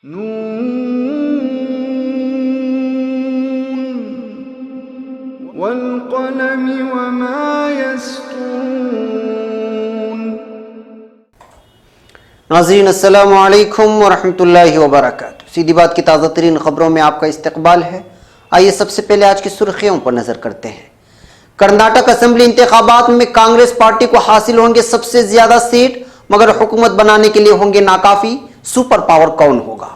नून वल्क़लमि वमा यस्तून। नाज़रीन अस्सलामु अलैकुम वरहमतुल्लाहि वबरकातुहू। सीधी बात की ताज़ा तरीन खबरों में आपका इस्तकबाल है। आइए सबसे पहले आज की सुर्खियों पर नजर करते हैं। कर्नाटक असेंबली इंतखाबात में कांग्रेस पार्टी को हासिल होंगे सबसे ज्यादा सीट, मगर हुकूमत बनाने के लिए होंगे नाकाफी। सुपर पावर कौन होगा?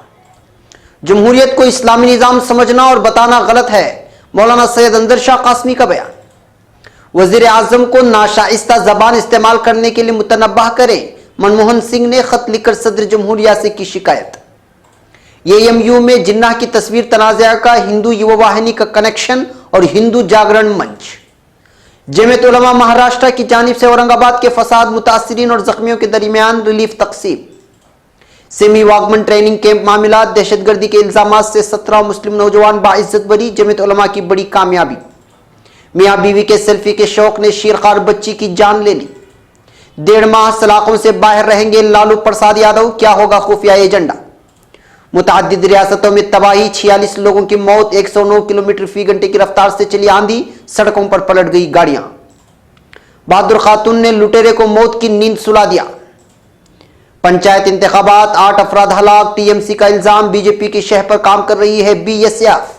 जमहूरियत को इस्लामी निजाम समझना और बताना गलत है, मौलाना सैयद अंदर शाह कासमी का बयान। वजीर आजम को नाशाइस्ता जबान इस्तेमाल करने के लिए मुतनब्बह करें, मनमोहन सिंह ने खत लिखकर सदर जमहूरिया से की शिकायत। एएमयू में जिन्नाह की तस्वीर तनाज़ा का हिंदू युवा वाहिनी का कनेक्शन और हिंदू जागरण मंच। जमीयत उलमा महाराष्ट्र की जानिब से औरंगाबाद के फसाद मुतासिरीन और जख्मियों के दरमियान रिलीफ तकसीम। सेमी वागमन ट्रेनिंग कैंप मामला, दहशतगर्दी के इल्जामात से 17 मुस्लिम नौजवान बाइज्जत बरी, जमीयत उलमा की बड़ी कामयाबी। मियाँ बीवी के सेल्फी के शौक ने शीरखार बच्ची की जान ले ली। 1.5 माह सलाखों से बाहर रहेंगे लालू प्रसाद यादव, क्या होगा खुफिया एजेंडा? मुतअद्दिद रियासतों में तबाही, 46 लोगों की मौत, 109 किलोमीटर फी घंटे की रफ्तार से चली आंधी, सड़कों पर पलट गई गाड़ियां। बहादुर खातून ने लुटेरे को मौत की नींद सुला दिया। पंचायत इंतखाबात, 8 अफराद हलाक, टीएमसी का इल्जाम बीजेपी की शह पर काम कर रही है बीएसएफ।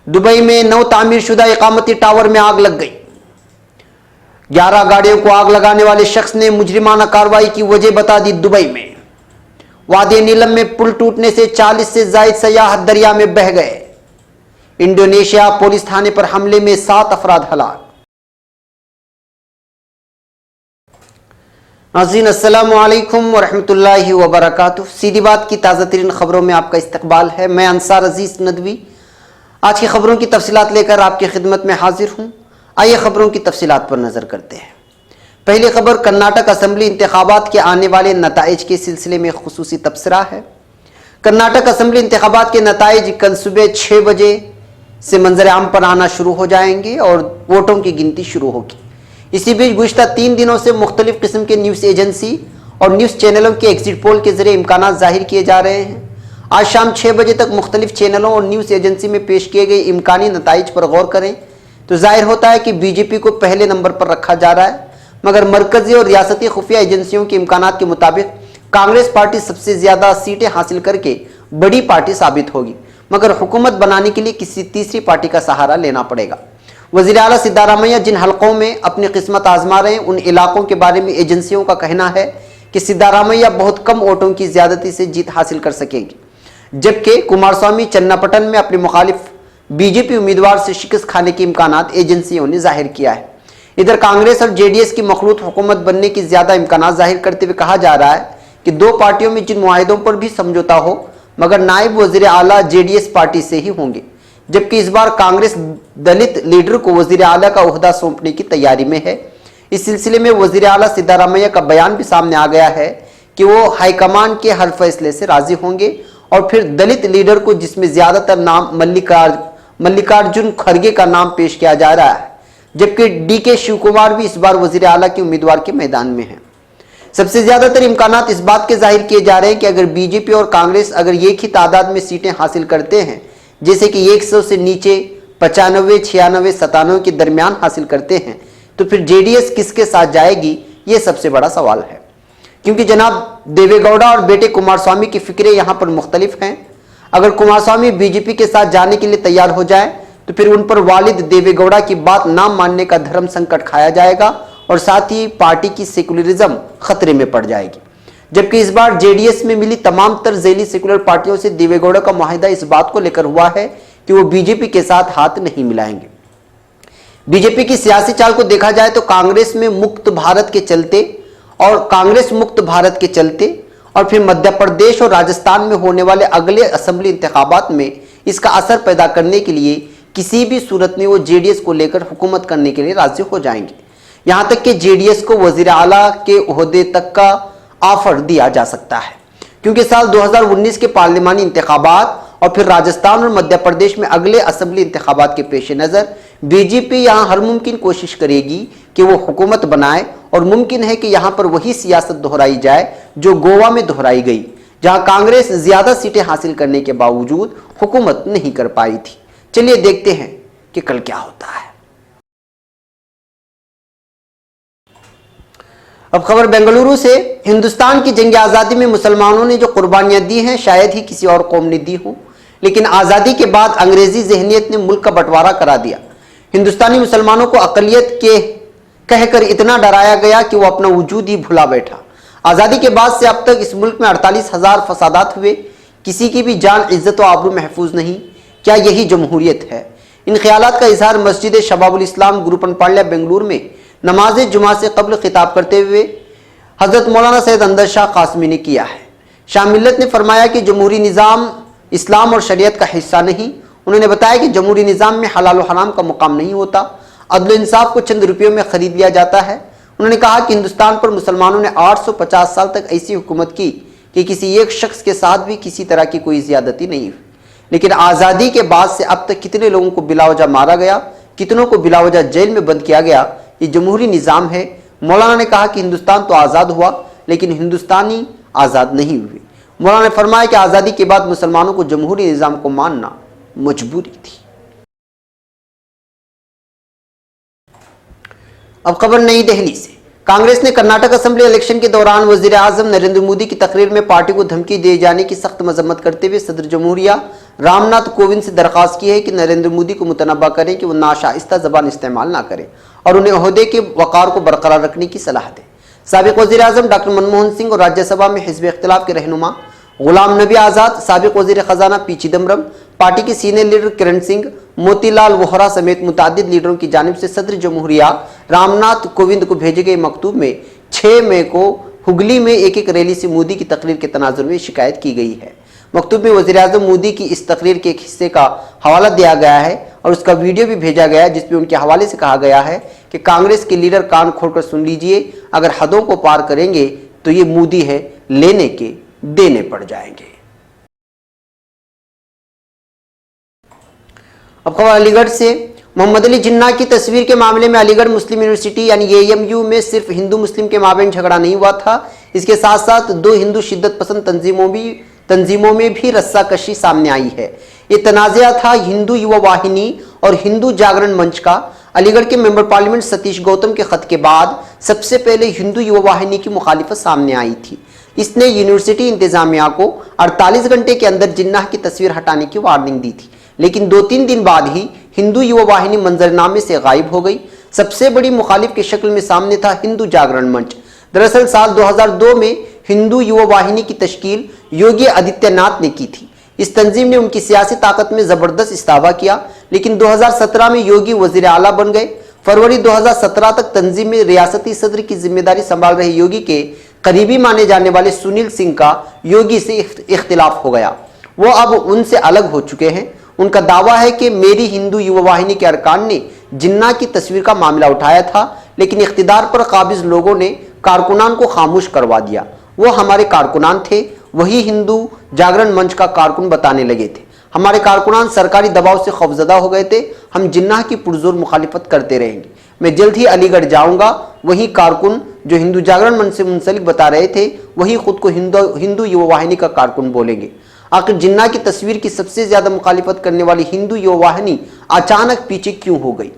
दुबई में नव तामीर शुदा इकामती टावर में आग लग गई। 11 गाड़ियों को आग लगाने वाले शख्स ने मुजरिमाना कार्रवाई की वजह बता दी दुबई में। वादी नीलम में पुल टूटने से 40 से जायद सयाह दरिया में बह गए। इंडोनेशिया पुलिस थाने पर हमले में 7 अफराद हलाक। नाज़रीन अस्सलामु अलैकुम वरहमतुल्लाहि वबरकातुहू। सीधी बात की ताज़ा तरीन खबरों में आपका इस्तकबाल है। मैं अंसार अजीज नदवी आज की खबरों की तफसीलात लेकर आपकी खिदमत में हाजिर हूँ। आइए खबरों की तफसीलात पर नजर करते हैं। पहली खबर कर्नाटक असेंबली इंतखाबात के आने वाले नताइज के सिलसिले में खुसूसी तबसरा है। कर्नाटक असेंबली इंतखाबात के नताइज कल सुबह 6 बजे से मंजर आम पर आना शुरू हो जाएंगे और वोटों की गिनती शुरू होगी। इसी बीच गुज़िश्ता 3 दिनों से मुख्तलिफ किस्म के न्यूज़ एजेंसी और न्यूज़ चैनलों के एग्जिट पोल के जरिए इम्कानात जाहिर किए जा रहे हैं। आज शाम 6 बजे तक मुख्तलिफ चैनलों और न्यूज़ एजेंसी में पेश किए गए इम्कानी नताइज पर गौर करें तो जाहिर होता है कि बीजेपी को पहले नंबर पर रखा जा रहा है, मगर मरकजी और रियासती खुफिया एजेंसियों के इम्कानात के मुताबिक कांग्रेस पार्टी सबसे ज्यादा सीटें हासिल करके बड़ी पार्टी साबित होगी, मगर हुकूमत बनाने के लिए किसी तीसरी पार्टी का सहारा लेना पड़ेगा। वज़ीर आला सिद्धारामैया जिन हलकों में अपनी किस्मत आजमा रहे हैं, उन इलाकों के बारे में एजेंसियों का कहना है कि सिद्धारामैया बहुत कम वोटों की ज्यादती से जीत हासिल कर सकेंगे, जबकि कुमारस्वामी चन्नापटन में अपने मुखालिफ बीजेपी उम्मीदवार से शिकस्त खाने के इम्कानात एजेंसियों ने जाहिर किया है। इधर कांग्रेस और जेडीएस की मखलूत हुकूमत बनने की ज्यादा इम्कानात जाहिर करते हुए कहा जा रहा है कि 2 पार्टियों में जिन मुआहिदों पर भी समझौता हो, मगर नायब वजीर आला जेडीएस पार्टी से ही होंगे, जबकि इस बार कांग्रेस दलित लीडर को वजीर आला का ओहदा सौंपने की तैयारी में है। इस सिलसिले में वजीर आला सिद्धारामैया का बयान भी सामने आ गया है कि वो हाईकमान के हर फैसले से राजी होंगे और फिर दलित लीडर को, जिसमें ज्यादातर नाम मल्लिकार्जुन खड़गे का नाम पेश किया जा रहा है, जबकि डीके शिव कुमार भी इस बार वजीर आला के उम्मीदवार के मैदान में हैं। सबसे ज्यादातर इम्कानात इस बात के जाहिर किए जा रहे हैं कि अगर बीजेपी और कांग्रेस अगर एक ही तादाद में सीटें हासिल करते हैं, जैसे कि 100 से नीचे 95, 96, 97 के दरमियान हासिल करते हैं, तो फिर जेडीएस किसके साथ जाएगी, ये सबसे बड़ा सवाल है। क्योंकि जनाब देवेगौड़ा और बेटे कुमारस्वामी की फिक्रें यहाँ पर मुख्तलिफ हैं। अगर कुमारस्वामी बीजेपी के साथ जाने के लिए तैयार हो जाए तो फिर उन पर वालिद देवेगौड़ा की बात ना मानने का धर्म संकट खाया जाएगा और साथ ही पार्टी की सेकुलरिज्म खतरे में पड़ जाएगी। जबकि इस बार जेडीएस में मिली तमाम तर झेली सेकुलर पार्टियों से देवेगौड़ा का मुआहिदा इस बात को लेकर हुआ है कि वो बीजेपी के साथ हाथ नहीं मिलाएंगे। बीजेपी की सियासी चाल को देखा जाए तो कांग्रेस मुक्त भारत के चलते और फिर मध्य प्रदेश और राजस्थान में होने वाले अगले असेंबली इंतखाबात में इसका असर पैदा करने के लिए किसी भी सूरत में वो जेडीएस को लेकर हुकूमत करने के लिए राजी हो जाएंगे। यहां तक कि जेडीएस को वजीर आला के ओहदे तक का ऑफर दिया जा सकता है, क्योंकि साल 2019 के पार्लिमानी इंतखाबात और फिर राजस्थान और मध्य प्रदेश में अगले असेंबली इंतखाबात के पेश नज़र बीजेपी यहाँ हर मुमकिन कोशिश करेगी कि वो हुकूमत बनाए और मुमकिन है कि यहाँ पर वही सियासत दोहराई जाए जो गोवा में दोहराई गई, जहां कांग्रेस ज्यादा सीटें हासिल करने के बावजूद हुकूमत नहीं कर पाई थी। चलिए देखते हैं कि कल क्या होता है। अब खबर बेंगलुरु से। हिंदुस्तान की जंग आजादी में मुसलमानों ने जो कुर्बानियां दी हैं शायद ही किसी और कौम ने दी हो, लेकिन आजादी के बाद अंग्रेजी जहनियत ने मुल्क का बंटवारा करा दिया। हिंदुस्तानी मुसलमानों को अकलियत के कहकर इतना डराया गया कि वो अपना वजूद ही भुला बैठा। आजादी के बाद से अब तक इस मुल्क में 48,000 फसादात हुए, किसी की भी जान, इज्जत और आबरू महफूज नहीं। क्या यही जमहूरियत है? इन ख्यालात का इजहार मस्जिद शबाबुल इस्लाम गुरुपनपाल्या बेंगलुरु में नमाज जुमा से कबल खिताब करते हुए हजरत मौलाना सैयद अंदर शाह कासमी ने किया है। शाह मिल्लत ने फरमाया कि जमहूरी निज़ाम इस्लाम और शरीयत का हिस्सा नहीं। उन्होंने बताया कि जमहूरी निज़ाम में हलाल और हराम का मुकाम नहीं होता, अदल इंसाफ को चंद रुपयों में खरीद लिया जाता है। उन्होंने कहा कि हिंदुस्तान पर मुसलमानों ने 850 साल तक ऐसी हुकूमत की कि किसी एक शख्स के साथ भी किसी तरह की कोई ज्यादती नहीं हुई, लेकिन आज़ादी के बाद से अब तक कितने लोगों को बिलावजह मारा गया, कितनों को बिलावजह जेल में बंद किया गया। ये जमहूरी निज़ाम है। मौलाना ने कहा कि हिंदुस्तान तो आज़ाद हुआ लेकिन हिंदुस्तानी आज़ाद नहीं हुए। मौलाना ने फरमाया कि आज़ादी के बाद मुसलमानों को जमहूरी निज़ाम को मानना मजबूरी थी। अब खबर नई दिल्ली से। कांग्रेस ने कर्नाटक असेंबली इलेक्शन के दौरान वजीर आजम नरेंद्र मोदी की तकरीर में पार्टी को धमकी दिए जाने की सख्त मजम्मत करते हुए सदर जमहूरिया रामनाथ कोविंद से दरख्वास्त की है कि नरेंद्र मोदी को मुतनब्बा करें कि वो नाशाइस्ता जबान इस्तेमाल ना करें और उन्हें ओहदे के वक़ार को बरकरार रखने की सलाह दें। साबिक वजीर आजम डॉक्टर मनमोहन सिंह और राज्यसभा में हिज़्ब इख्तिलाफ के रहनुमा गुलाम नबी आज़ाद, साबिक वजीर खजाना पी चिदम्बरम, पार्टी के सीनियर लीडर किरण सिंह, मोतीलाल वोहरा समेत मुतादिद लीडरों की जानिब से सदर जमहूरिया रामनाथ कोविंद को भेजे गए मकतूब में 6 मई को हुगली में एक रैली से मोदी की तकरीर के तनाजुर में शिकायत की गई है। मकतूब में वज़ीर आज़म मोदी की इस तकरीर के एक हिस्से का हवाला दिया गया है और उसका वीडियो भी भेजा गया है, जिसमें उनके हवाले से कहा गया है कि कांग्रेस के लीडर कान खोलकर सुन लीजिए, अगर हदों को पार करेंगे तो ये मोदी है, लेने के देने पड़ जाएंगे। अब खबर अलीगढ़ से। मोहम्मद अली जिन्ना की तस्वीर के मामले में अलीगढ़ मुस्लिम यूनिवर्सिटी यानी AMU में सिर्फ हिंदू मुस्लिम के माबैन झगड़ा नहीं हुआ था, इसके साथ साथ 2 हिंदू शिद्दत पसंद तंजीमों में भी रस्साकशी सामने आई है। ये तनाज़ा था हिंदू युवा वाहिनी और हिंदू जागरण मंच का। अलीगढ़ के मेंबर पार्लियामेंट सतीश गौतम के खत के बाद सबसे पहले हिंदू युवा वाहिनी की मुखालिफत सामने आई थी। इसने यूनिवर्सिटी इंतजामिया को 48 घंटे के अंदर जिन्नाह की तस्वीर हटाने की वार्निंग दी थी, लेकिन 2-3 दिन बाद ही हिंदू युवा वाहिनी मंजरनामे से गायब हो गई। सबसे बड़ी मुखालिफ की शक्ल में सामने था हिंदू जागरण मंच। दरअसल साल 2002 में हिंदू युवा वाहिनी की तश्कील योगी आदित्यनाथ ने की थी। इस तंजीम ने उनकी सियासी ताकत में जबरदस्त इस्ताफा किया, लेकिन 2017 में योगी वजीर आला बन गए। फरवरी 2017 तक तंजीम में रियासती सदर की जिम्मेदारी संभाल रहे योगी के करीबी माने जाने वाले सुनील सिंह का योगी से इख्तिलाफ हो गया। वो अब उनसे अलग हो चुके हैं। उनका दावा है कि मेरी हिंदू युवा वाहिनी के अरकान ने जिन्ना की तस्वीर का मामला उठाया था, लेकिन इख्तिदार पर काबिज लोगों ने कारकुनान को खामोश करवा दिया। वो हमारे कारकुनान थे, वही हिंदू जागरण मंच का कारकुन बताने लगे थे। हमारे कारकुनान सरकारी दबाव से खौफजदा हो गए थे। हम जिन्ना की पुरजोर मुखालिफत करते रहेंगे। मैं जल्द ही अलीगढ़ जाऊंगा। वही कारकुन जो हिंदू जागरण मंच से मुंसलिक बता रहे थे, वही खुद को हिंदू युवा वाहिनी का कारकुन बोलेंगे। आखिर जिन्ना की तस्वीर की सबसे ज्यादा मुखालिफत करने वाली हिंदू युवा वाहिनी अचानक पीछे क्यों हो गई?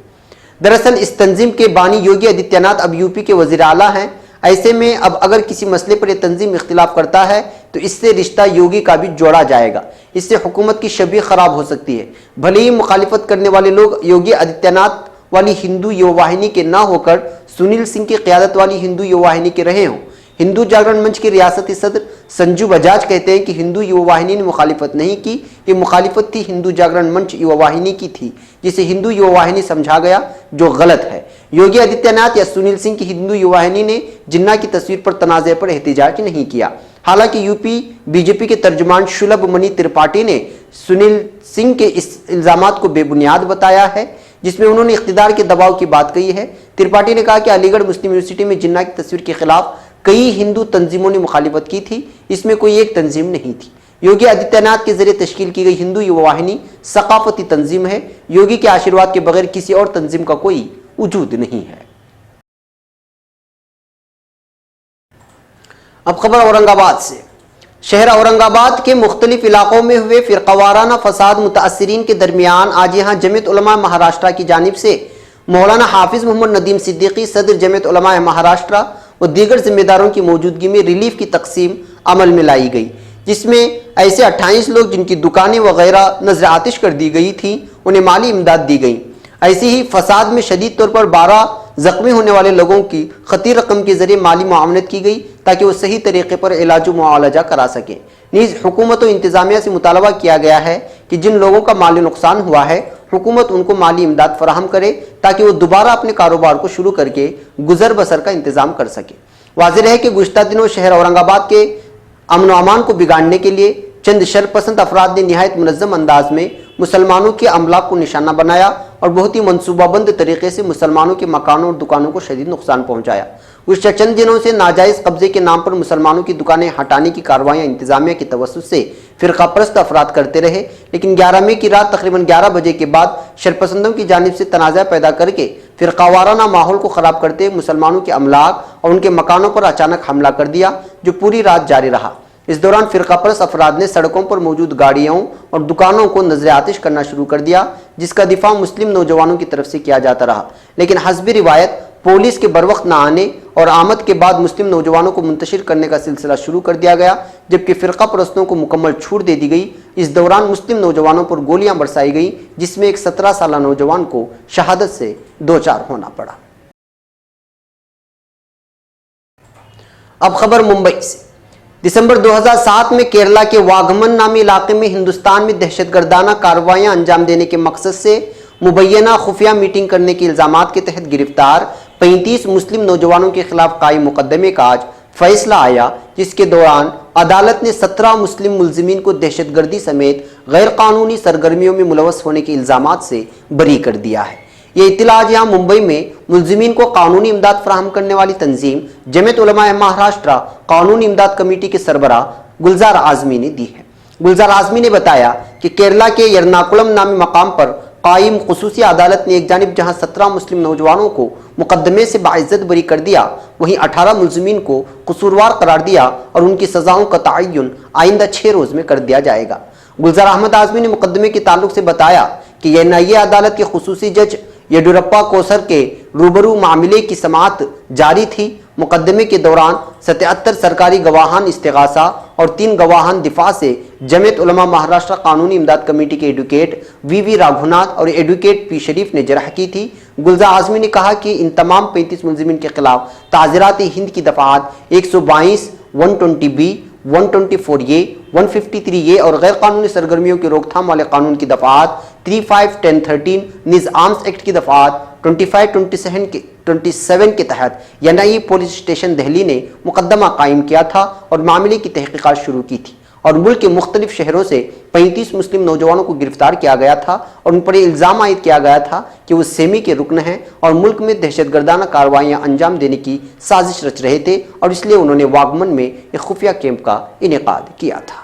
दरअसल इस तंजीम के बानी योगी आदित्यनाथ अब यूपी के वजीर आला हैं। ऐसे में अब अगर किसी मसले पर यह तंजीम इख्तिलाफ करता है तो इससे रिश्ता योगी का भी जोड़ा जाएगा। इससे हुकूमत की छवि खराब हो सकती है। भले ही मुखालिफत करने वाले लोग योगी आदित्यनाथ वाली हिंदू युवा वाहिनी के ना होकर सुनील सिंह की क़यादत वाली हिंदू युवा वाहिनी के रहे हों। हिंदू जागरण मंच के रियासती सदर संजू बजाज कहते हैं कि हिंदू युवा वाहिनी ने मुखालिफत नहीं की, ये मुखालिफत थी हिंदू जागरण मंच युवा वाहिनी की थी, जिसे हिंदू युवा वाहिनी समझा गया, जो गलत है। योगी आदित्यनाथ या सुनील सिंह की हिंदू युवा वाहिनी ने जिन्ना की तस्वीर पर तनाज़े पर एहतिजाज नहीं किया। हालांकि यूपी बीजेपी के तर्जुमान शुलभ मणि त्रिपाठी ने सुनील सिंह के इस इल्जामात को बेबुनियाद बताया है, जिसमें उन्होंने इख्तिदार के दबाव की बात कही है। त्रिपाठी ने कहा कि अलीगढ़ मुस्लिम यूनिवर्सिटी में जिन्ना की तस्वीर के खिलाफ कई हिंदू तंजीमों ने मुखालिफत की थी, इसमें कोई एक तंजीम नहीं थी। योगी आदित्यनाथ के जरिए तश्कील की गई हिंदू युवा वाहिनी सकाफती तंजीम है। योगी के आशीर्वाद के बगैर किसी और तंजीम का कोई वजूद नहीं है। अब खबर औरंगाबाद से। शहर औरंगाबाद के मुख्तलिफ इलाकों में हुए फिरकावाराना फसाद मुतासरीन के दरमियान आज यहाँ जमीयत उलमा महाराष्ट्र की जानिब से मौलाना हाफिज मोहम्मद नदीम सिद्दीकी सदर जमीयत उलमा महाराष्ट्र व दीगर जिम्मेदारों की मौजूदगी में रिलीफ की तकसीम अमल में लाई गई, जिसमें ऐसे 28 लोग जिनकी दुकानें वगैरह नजर आतिश कर दी गई थी उन्हें माली इमदाद दी गई। ऐसे ही फसाद में शदीद तौर पर 12 जख्मी होने वाले लोगों की खतीर रकम के जरिए माली मुआवनत की गई ताकि वो सही तरीके पर इलाज मुआवजा करा सकें। नीज हुकूमत और इंतजामिया से मुतालबा किया गया है कि जिन लोगों का माली नुकसान हुआ है हुकूमत उनको माली इमदाद फराहम करे ताकि वो दोबारा अपने कारोबार को शुरू करके गुजर बसर का इंतजाम कर सके। वाज़ेह है कि गुज़िश्ता दिनों शहर औरंगाबाद के अमन व अमान को बिगाड़ने के लिए चंद शरपसंद अफराद ने निहायत मुनज़्ज़म अंदाज में मुसलमानों के अमलाक को निशाना बनाया और बहुत ही मनसूबाबंद तरीके से मुसलमानों के मकानों और दुकानों को शदीद नुकसान पहुंचाया। गुज़िश्ता चंद दिनों से नाजायज़ कब्जे के नाम पर मुसलमानों की दुकानें हटाने की कार्रवाइयाँ इंतजामिया की तवस्सुत से फ़िरका परस्त अफराद करते रहे, लेकिन 11 मई की रात तकरीबन 11 बजे के बाद शरपसंदों की जानिब से तनाज़ा पैदा करके फ़िरकावाराना माहौल को ख़राब करते मुसलमानों के अमलाक और उनके मकानों पर अचानक हमला कर दिया, जो पूरी रात जारी रहा। इस दौरान फ़िरकापरस्त अफराद ने सड़कों पर मौजूद गाड़ियों और दुकानों को नजर आतिश करना शुरू कर दिया, जिसका दिफा मुस्लिम नौजवानों की तरफ से किया जाता रहा, लेकिन हस्बी रिवायत पुलिस के बरवक्त न आने और आमद के बाद मुस्लिम नौजवानों को मुंतशिर करने का सिलसिला शुरू कर दिया गया, जबकि फ़िरका परस्तों को मुकम्मल छूट दे दी गई। इस दौरान मुस्लिम नौजवानों पर गोलियां बरसाई गई, जिसमें एक 17 साल नौजवान को शहादत से दो चार होना पड़ा। अब खबर मुंबई से। दिसंबर 2007 में केरला के वागमन नामी इलाके में हिंदुस्तान में दहशतगर्दाना कार्रवाइयां अंजाम देने के मकसद से मुबैना खुफिया मीटिंग करने के इल्जामात के तहत गिरफ्तार 35 मुस्लिम नौजवानों के खिलाफ कायम मुकदमे का आज फैसला आया, जिसके दौरान अदालत ने 17 मुस्लिम मुलजिमीन को दहशतगर्दी समेत गैर कानूनी सरगर्मियों में मुलवस होने के इल्जामात से बरी कर दिया है। ये इत्तला आज यहाँ मुंबई में मुलजिमीन को कानूनी इमदाद फराहम करने वाली तंजीम जमीयत उलमा महाराष्ट्र कानूनी इमदाद कमेटी के सरबराह गुलजार आजमी ने दी है। गुलजार आजमी ने बताया कि केरला के एर्नाकुलम नामी मकाम पर कायम खुसूसी अदालत ने एक जानिब जहां 17 मुस्लिम नौजवानों को मुकदमे से बाइज्जत बरी कर दिया, वहीं 18 मुलजिमीन को कसूरवार करार दिया और उनकी सजाओं का तयन आइंदा 6 रोज में कर दिया जाएगा। गुलजार अहमद आजमी ने मुकदमे के ताल्लुक से बताया कि एनआईए अदालत के खुसूसी जज येडुरप्पा कोसर के रूबरू मामले की समाअत जारी थी। मुकदमे के दौरान 77 सरकारी गवाहान इस्तिगासा और 3 गवाहान दिफा से जमीयत उलमा महाराष्ट्र कानूनी इमदाद कमेटी के एडवोकेट वीवी राघुनाथ और एडवोकेट पी शरीफ ने जरह की थी। गुलजार आजमी ने कहा कि इन तमाम 35 मुलजिमीन के खिलाफ ताज़ीरात हिंद की दफात 122, 120B, 124A, 153A और गैर कानूनी सरगर्मियों की रोकथाम वाले कानून की दफात 35, 10, 13, नीज आर्म्स एक्ट की दफात 25, 27 के तहत एनआईए पुलिस स्टेशन दिल्ली ने मुकदमा कायम किया था और मामले की तहकीकात शुरू की थी और मुल्क के मुख्तलिफ शहरों से 35 मुस्लिम नौजवानों को गिरफ्तार किया गया था और उन पर इल्ज़ाम आयद किया गया था कि वो सेमी के रुकन हैं और मुल्क में दहशतगर्दाना कार्रवाइयाँ अंजाम देने की साजिश रच रहे थे और इसलिए उन्होंने वागमन में एक खुफिया कैंप का इनेकाद किया था।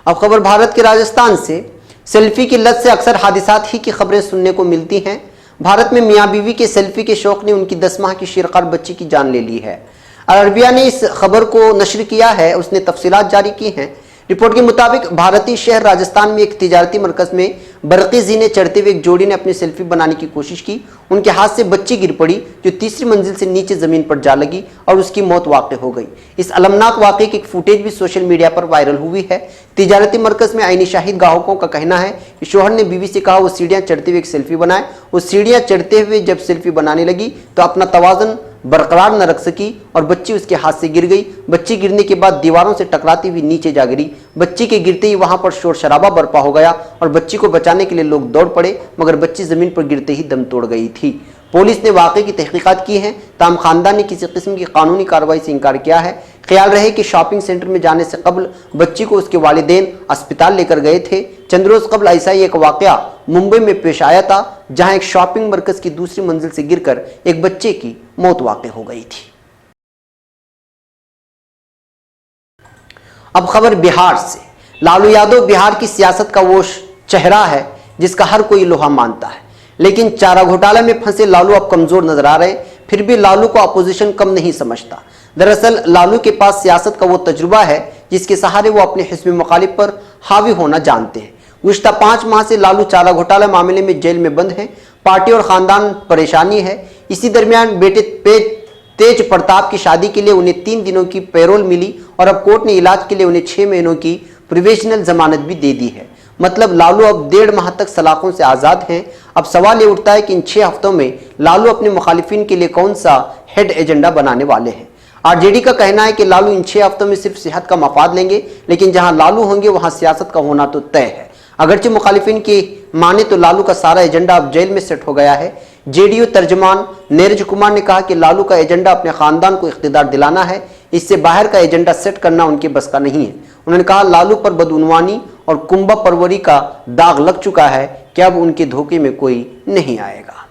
अब खबर भारत के राजस्थान से। सेल्फी की लत से अक्सर हादिसात ही की खबरें सुनने को मिलती हैं। भारत में मियाँ बीवी के सेल्फी के शौक ने उनकी 10 माह की शिरकार बच्ची की जान ले ली है। अरबिया ने इस खबर को नशर किया है, उसने तफसीलात जारी की हैं। रिपोर्ट के मुताबिक भारतीय शहर राजस्थान में एक तिजारती मरकज में बरक़ी ज़ीने चढ़ते हुए एक जोड़ी ने अपनी सेल्फी बनाने की कोशिश की। उनके हाथ से बच्ची गिर पड़ी जो तीसरी मंजिल से नीचे ज़मीन पर जा लगी और उसकी मौत वाक़ हो गई। इस अलमनाक वाक़े की फुटेज भी सोशल मीडिया पर वायरल हुई है। तिजारती मरकज़ में आईनी शाहिद ग्राहकों का कहना है कि शोहर ने बीवी से कहा वो सीढ़ियाँ चढ़ते हुए एक सेल्फी बनाए। वो सीढ़ियाँ चढ़ते हुए जब सेल्फी बनाने लगी तो अपना तवाज़न बरकरार न रख सकी और बच्ची उसके हाथ से गिर गई। बच्ची गिरने के बाद दीवारों से टकराती हुई नीचे जा गिरी। बच्ची के गिरते ही वहां पर शोर शराबा बरपा हो गया और बच्ची को बचाने के लिए लोग दौड़ पड़े, मगर बच्ची जमीन पर गिरते ही दम तोड़ गई थी। पुलिस ने वाक़े की तहकीकात की है। ताम खानदान ने किसी किस्म की कानूनी कार्रवाई से इनकार किया है। ख्याल रहे कि शॉपिंग सेंटर में जाने से कबल बच्ची को उसके वालिदैन अस्पताल लेकर गए थे। चंद रोज कबल ऐसा ही एक वाक़या मुंबई में पेश आया था, जहां एक शॉपिंग मरकज की दूसरी मंजिल से गिरकर एक बच्चे की मौत वाक़ हो गई थी। अब खबर बिहार से। लालू यादव बिहार की सियासत का वो चेहरा है जिसका हर कोई लोहा मानता है, लेकिन चारा घोटाले में फंसे लालू अब कमजोर नजर आ रहे हैं। फिर भी लालू को अपोजिशन कम नहीं समझता। दरअसल लालू के पास सियासत का वो तजुर्बा है जिसके सहारे वो अपने हिस्ब मुखालिफ पर हावी होना जानते हैं। गुज़िश्ता 5 माह से लालू चारा घोटाला मामले में जेल में बंद हैं। पार्टी और खानदान परेशानी है। इसी दरमियान बेटे तेज प्रताप की शादी के लिए उन्हें 3 दिनों की पैरोल मिली और अब कोर्ट ने इलाज के लिए उन्हें 6 महीनों की प्रोविजनल जमानत भी दे दी है। मतलब लालू अब 1.5 माह तक सलाखों से आज़ाद हैं। अब सवाल ये उठता है कि इन 6 हफ्तों में लालू अपने मुखालिफिन के लिए कौन सा हेड एजेंडा बनाने वाले हैं। आरजेडी का कहना है कि लालू इन 6 हफ्तों में सिर्फ सेहत का मफाद लेंगे, लेकिन जहां लालू होंगे वहां सियासत का होना तो तय है। अगरचे मुखालिफिन की माने तो लालू का सारा एजेंडा अब जेल में सेट हो गया है। जेडीयू तर्जमान नीरज कुमार ने कहा कि लालू का एजेंडा अपने खानदान को इख्तिदार दिलाना है, इससे बाहर का एजेंडा सेट करना उनके बस का नहीं है। उन्होंने कहा लालू पर बदउनवानी और कुंभा परवरी का दाग लग चुका है कि अब उनके धोखे में कोई नहीं आएगा।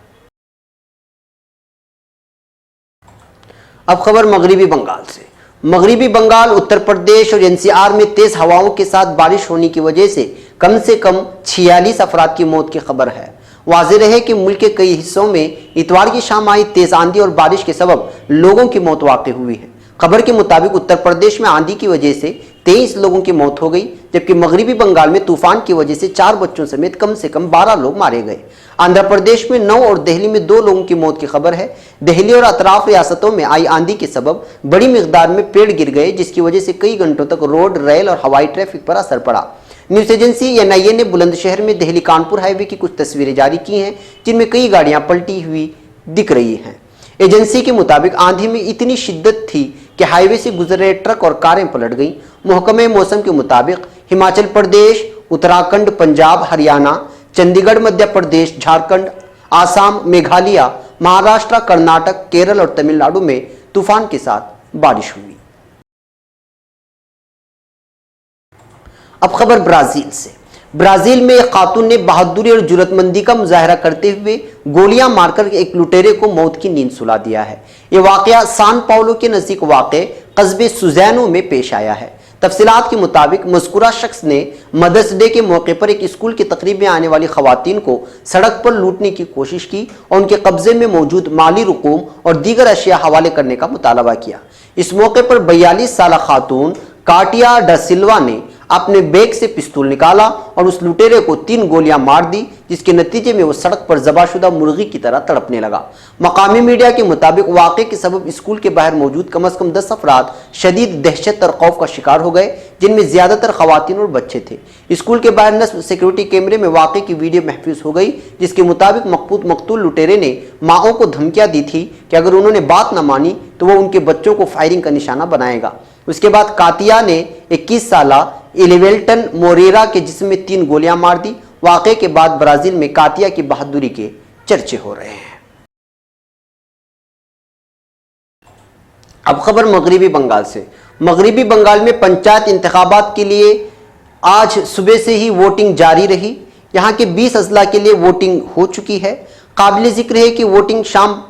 अब खबर मगरिबी बंगाल से। मगरिबी बंगाल, उत्तर प्रदेश और एनसीआर में तेज हवाओं के साथ बारिश होने की वजह से कम 46 अफराद की मौत की खबर है। वाज़ेह रहे कि मुल्क के कई हिस्सों में इतवार की शाम आई तेज आंधी और बारिश के सबब लोगों की मौत वाक़ हुई है। खबर के मुताबिक उत्तर प्रदेश में आंधी की वजह से 23 लोगों की मौत हो गई, जबकि मगरिबी बंगाल में तूफान की वजह से 4 बच्चों समेत कम से कम 12 लोग मारे गए। आंध्र प्रदेश में 9 और दिल्ली में 2 लोगों की मौत की खबर है। दिल्ली और अतराफ रियासतों में आई आंधी के सबब बड़ी मिकदार में पेड़ गिर गए, जिसकी वजह से कई घंटों तक रोड, रेल और हवाई ट्रैफिक पर असर पड़ा। न्यूज एजेंसी एनआईए ने बुलंदशहर में दिल्ली कानपुर हाईवे की कुछ तस्वीरें जारी की हैं, जिनमें कई गाड़ियां पलटी हुई दिख रही हैं। एजेंसी के मुताबिक आंधी में इतनी शिद्दत थी कि हाईवे से गुजर रहे ट्रक और कारें पलट गईं। महकमे मौसम के मुताबिक हिमाचल प्रदेश, उत्तराखंड, पंजाब, हरियाणा, चंडीगढ़, मध्य प्रदेश, झारखंड, आसाम, मेघालय, महाराष्ट्र, कर्नाटक, केरल और तमिलनाडु में तूफान के साथ बारिश हुई। अब खबर ब्राजील से। ब्राजील में एक खातून ने बहादुरी और जुर्रतमंदी का मुजाहरा करते हुए गोलियां मारकर एक लुटेरे को मौत की नींद सुला दिया है। यह वाकया सान पाउलो के नजदीक वाक़े कस्बे सुजैनो में पेश आया है। तफसीलात के मुताबिक मज़कूरा शख्स ने मदर्स डे के मौके पर एक स्कूल की तकरीब में आने वाली खवातीन को सड़क पर लूटने की कोशिश की और उनके कब्जे में मौजूद माली रकूम और दीगर अशिया हवाले करने का मुतालबा किया। इस मौके पर 42 साला खातून काटिया डा सिल्वा ने अपने बैग से पिस्तौल निकाला और उस लुटेरे को 3 गोलियां मार दी, जिसके नतीजे में वो सड़क पर ज़बाशुदा मुर्गी की तरह तड़पने लगा। मकामी मीडिया के मुताबिक वाक़े के सबब स्कूल के बाहर मौजूद कम अज़ कम 10 अफराद शदीद दहशत और खौफ का शिकार हो गए, जिनमें ज़्यादातर ख़वातीन और बच्चे थे। स्कूल के बाहर नस्ब सिक्योरिटी कैमरे में वाक़े की वीडियो महफूज हो गई, जिसके मुताबिक मकतूल लुटेरे ने माओं को धमकियाँ दी थी कि अगर उन्होंने बात न मानी तो वो उनके बच्चों को फायरिंग का निशाना बनाएगा। उसके बाद कातिया ने 21 साला इलेवेल्टन मोरेरा के जिस्म में 3 गोलियां मार दी। वाक़े के बाद ब्राजील में कातिया की बहादुरी के चर्चे हो रहे हैं। अब खबर मगरिबी बंगाल से। मगरिबी बंगाल में पंचायत इंतखाबात के लिए आज सुबह से ही वोटिंग जारी रही। यहाँ के 20 अजला के लिए वोटिंग हो चुकी है। काबिल जिक्र है कि वोटिंग शाम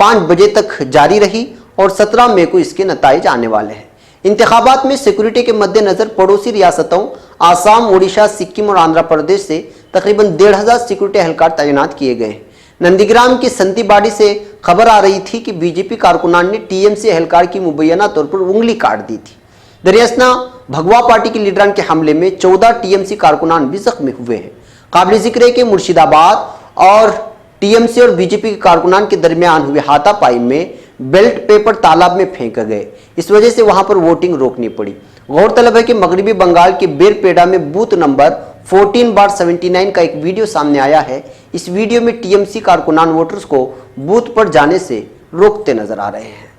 5 बजे तक जारी रही और 17 मई को इसके नताइज आने वाले हैं। इंतखाबात में सिक्योरिटी के मद्देनजर पड़ोसी रियासतों आसाम, ओडिशा, सिक्किम और आंध्र प्रदेश से तकरीबन 1,500 सिक्योरिटी एहलकार तैनात किए गए हैं। नंदीग्राम की संतीबाड़ी से खबर आ रही थी कि बीजेपी कारकुनान ने टीएमसी एहलकार की मुबैना तौर पर उंगली काट दी थी। दरियासना भगवा पार्टी के लीडरान के हमले में 14 टीएमसी कारकुनान भी जख्मी हुए हैं। काबिल जिक्र है कि मुर्शिदाबाद और टीएमसी और बीजेपी के कारकुनान के दरमियान हुए हाथापाई में बेल्ट पेपर तालाब में फेंक गए। इस वजह से वहां पर वोटिंग रोकनी पड़ी। गौरतलब है कि मगरिबी बंगाल के बेरपेडा में बूथ नंबर 14/79 का एक वीडियो सामने आया है। इस वीडियो में टीएमसी कारकुनान वोटर्स को बूथ पर जाने से रोकते नजर आ रहे हैं।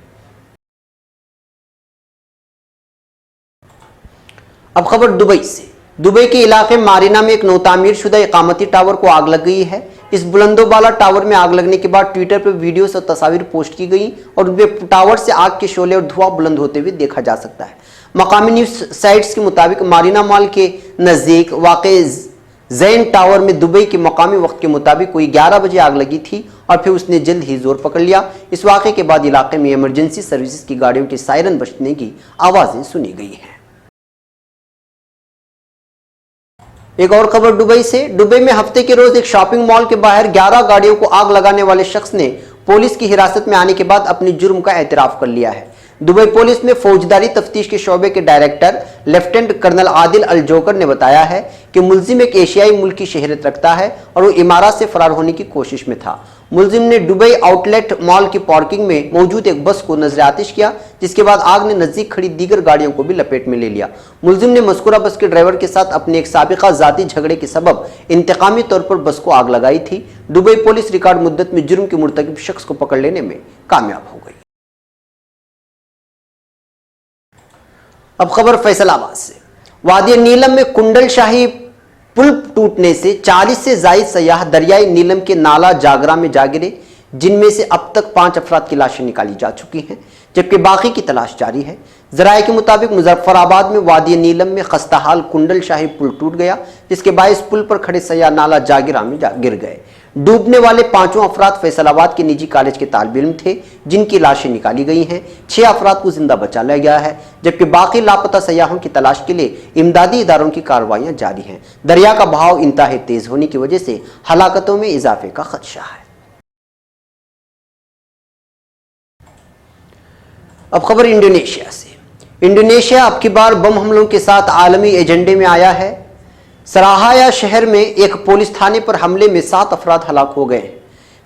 अब खबर दुबई से। दुबई के इलाके मारीना में एक नौतामीर शुदा इकामती टावर को आग लग गई है। इस बुलंदोबाला टावर में आग लगने के बाद ट्विटर पर वीडियोस और तस्वीर पोस्ट की गई और उनमें टावर से आग के शोले और धुआं बुलंद होते हुए देखा जा सकता है। मकामी न्यूज साइट्स के मुताबिक मारीना मॉल के नज़दीक वाक़े जैन टावर में दुबई के मकामी वक्त के मुताबिक कोई 11 बजे आग लगी थी और फिर उसने जल्द ही जोर पकड़ लिया। इस वाक़े के बाद इलाके में इमरजेंसी सर्विसेज की गाड़ियों के सायरन बजने की आवाज़ें सुनी गई हैं। एक और खबर दुबई से। दुबई में हफ्ते के रोज एक शॉपिंग मॉल के बाहर 11 गाड़ियों को आग लगाने वाले शख्स ने पुलिस की हिरासत में आने के बाद अपनी जुर्म का एतराफ कर लिया है। दुबई पुलिस में फौजदारी तफ्तीश के शोबे के डायरेक्टर लेफ्टिनेंट कर्नल आदिल अल जोकर ने बताया है कि मुलजिम एक एशियाई मुल्क की शहरत रखता है और वो इमारत से फरार होने की कोशिश में था। मुलजिम ने दुबई आउटलेट मॉल की पार्किंग में मौजूद एक बस को नजर आतिश किया, जिसके बाद आग ने नजदीक खड़ी दीगर गाड़ियों को भी लपेट में ले लिया। मुलजिम ने मज़कूरा बस के ड्राइवर के साथ अपने एक साबिका जाती झगड़े के सबब इंतकामी तौर पर बस को आग लगाई थी। दुबई पुलिस रिकॉर्ड मुद्दत में जुर्म के मुर्तकिब शख्स को पकड़ लेने में कामयाब हो गई। अब खबर फैसलाबाद से। वादी नीलम में कुंडल शाही पुल टूटने से 40 से जायद सयाह दरियाई नीलम के नाला जागरा में जा गिरे, जिनमें से अब तक 5 अफराद की लाशें निकाली जा चुकी हैं, जबकि बाकी की तलाश जारी है। जराये के मुताबिक मुजफ्फराबाद में वादी नीलम में खस्ताहाल कुंडल शाही पुल टूट गया, जिसके बायस पुल पर खड़े सयाह नाला जागरा में गिर गए। डूबने वाले 5 अफराद फैसलाबाद के निजी कॉलेज के तालिब इल्म थे, जिनकी लाशें निकाली गई हैं। 6 अफराद को जिंदा बचा लिया गया है, जबकि बाकी लापता सयाहों की तलाश के लिए इमदादी इदारों की कार्रवाइयां जारी हैं। दरिया का बहाव इंतहाई तेज होने की वजह से हलाकतों में इजाफे का खदशा है। अब खबर इंडोनेशिया से। इंडोनेशिया अब की बार बम हमलों के साथ आलमी एजेंडे में आया है। सराहाया शहर में एक पुलिस थाने पर हमले में 7 अफराद हलाक हो गए।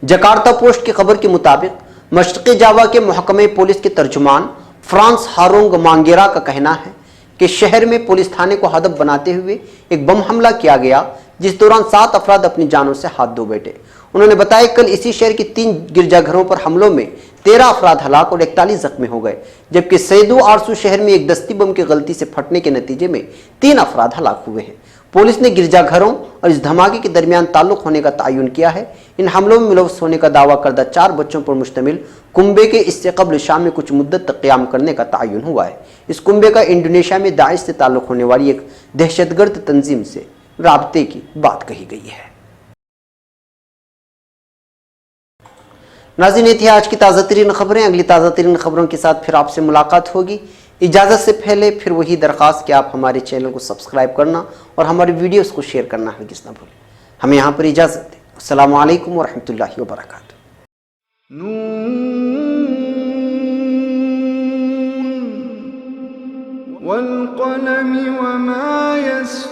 जकार्ता पोस्ट की खबर के मुताबिक मशरक़ी जावा के महकमे पुलिस के तर्जुमान फ्रांस हारोंग मांगेरा का कहना है कि शहर में पुलिस थाने को हदफ बनाते हुए एक बम हमला किया गया, जिस दौरान 7 अफराद अपनी जानों से हाथ धो बैठे। उन्होंने बताया कल इसी शहर के 3 गिरजाघरों पर हमलों में 13 अफराद हलाक और 41 जख्मी हो गए, जबकि सैदू आरसू शहर में एक दस्ती बम की गलती से फटने के नतीजे में 3 अफराद हलाक हुए हैं। पुलिस ने गिरजाघरों और इस धमाके के दरमियान ताल्लुक होने का तयन किया है। इन हमलों में मुलव्वस होने का दावा करदा 4 बच्चों पर मुश्तमिल कुंबे के इससे कबल शाम में कुछ मुद्दत तक क़याम करने का तयन हुआ है। इस कुंबे का इंडोनेशिया में दाइश से ताल्लुक होने वाली एक दहशतगर्द तंजीम से राब्ते की बात कही गई है। नाज़रीन, ये थी आज की ताज़ा तरीन खबरें। अगली ताज़ा तरीन खबरों के साथ फिर आपसे मुलाकात होगी। इजाज़त से पहले फिर वही दरख्वास्त कि आप हमारे चैनल को सब्सक्राइब करना और हमारे वीडियोस को शेयर करना हरगिज़ ना भूलें। हमें यहाँ पर इजाज़त दें। अस्सलामु अलैकुम वरहमतुल्लाहि वबरकातुहू। वल क़लमि वमा यस्तुरून।